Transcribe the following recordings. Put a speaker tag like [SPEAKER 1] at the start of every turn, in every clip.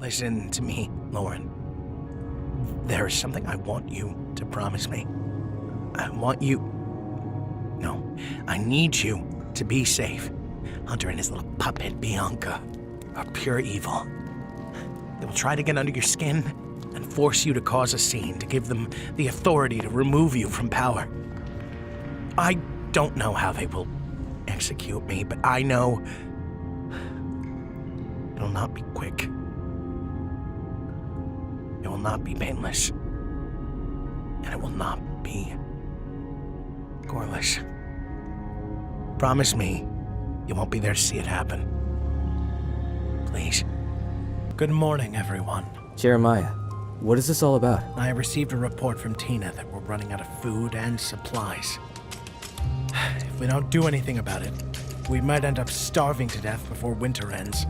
[SPEAKER 1] Listen to me, Lauren. There is something I want you to promise me. I need you to be safe. Hunter and his little puppet, Bianca, are pure evil. They will try to get under your skin and force you to cause a scene, to give them the authority to remove you from power. I don't know how they will execute me, but I know it will not be quick. It will not be painless. And it will not be goreless. Promise me you won't be there to see it happen. Please. Good morning, everyone.
[SPEAKER 2] Jeremiah, what is this all about?
[SPEAKER 1] I received a report from Tina that we're running out of food and supplies. If we don't do anything about it, we might end up starving to death before winter ends.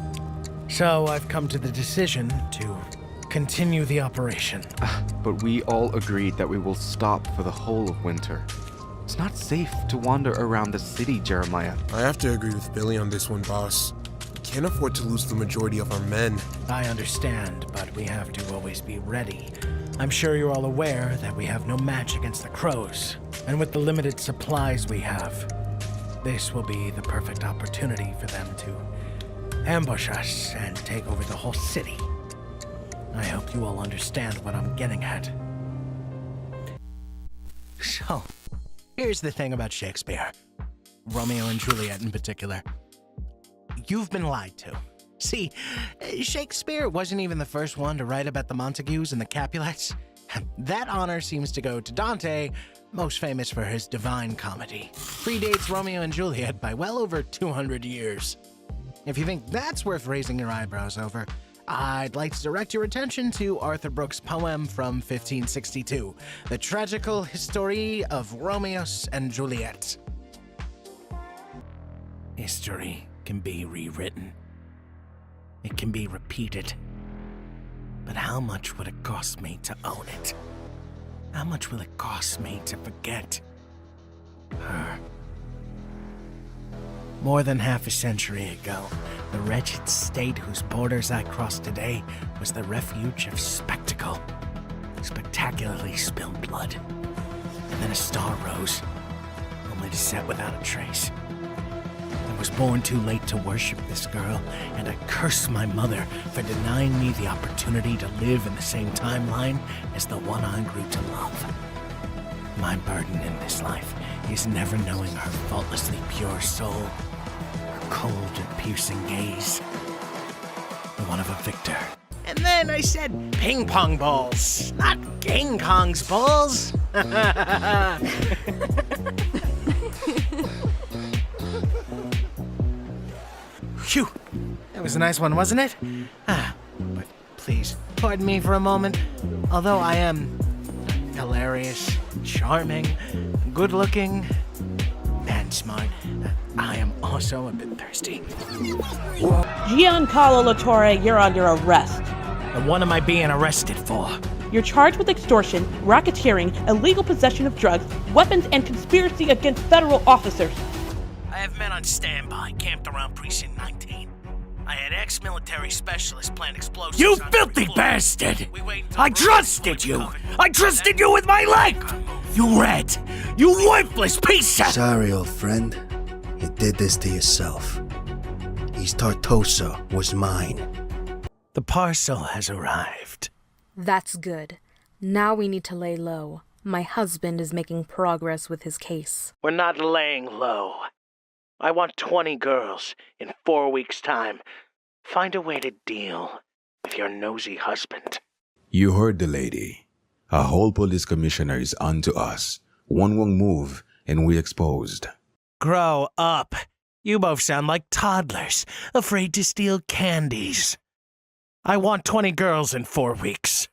[SPEAKER 1] So I've come to the decision to continue the operation.
[SPEAKER 3] But we all agreed that we will stop for the whole of winter. It's not safe to wander around the city, Jeremiah.
[SPEAKER 4] I have to agree with Billy on this one, boss. We can't afford to lose the majority of our men.
[SPEAKER 1] I understand, but we have to always be ready. I'm sure you're all aware that we have no match against the crows. And with the limited supplies we have, this will be the perfect opportunity for them to ambush us and take over the whole city. I hope you all understand what I'm getting at. So, here's the thing about Shakespeare. Romeo and Juliet in particular. You've been lied to. See, Shakespeare wasn't even the first one to write about the Montagues and the Capulets. That honor seems to go to Dante, most famous for his Divine Comedy. Predates Romeo and Juliet by well over 200 years. If you think that's worth raising your eyebrows over, I'd like to direct your attention to Arthur Brooks' poem from 1562, The Tragical History of Romeo and Juliet. History can be rewritten. It can be repeated. But how much would it cost me to own it? How much will it cost me to forget her? More than half a century ago, the wretched state whose borders I cross today was the refuge of spectacle. Spectacularly spilled blood. And then a star rose, only to set without a trace. I was born too late to worship this girl, and I curse my mother for denying me the opportunity to live in the same timeline as the one I grew to love. My burden in this life is never knowing her faultlessly pure soul, her cold and piercing gaze, the one of a victor. And then I said ping pong balls, not King Kong's balls. Phew, that was a nice one, wasn't it? But please, pardon me for a moment. Although I am hilarious, charming, good-looking, and smart, I am also a bit thirsty.
[SPEAKER 5] Giancarlo Latore, you're under arrest.
[SPEAKER 1] And what am I being arrested for?
[SPEAKER 5] You're charged with extortion, racketeering, illegal possession of drugs, weapons, and conspiracy against federal officers.
[SPEAKER 1] I have men on standby camped around Precinct 19. I had ex-military specialists plant explosives. You filthy bastard! I trusted you! I trusted you with my life! You rat! You worthless piece of—
[SPEAKER 6] Sorry, old friend. You did this to yourself. East Tartosa was mine.
[SPEAKER 1] The parcel has arrived.
[SPEAKER 7] That's good. Now we need to lay low. My husband is making progress with his case.
[SPEAKER 1] We're not laying low. I want 20 girls in 4 weeks' time. Find a way to deal with your nosy husband.
[SPEAKER 8] You heard the lady. A whole police commissioner is onto us. One wrong move, and we exposed.
[SPEAKER 1] Grow up. You both sound like toddlers, afraid to steal candies. I want 20 girls in 4 weeks.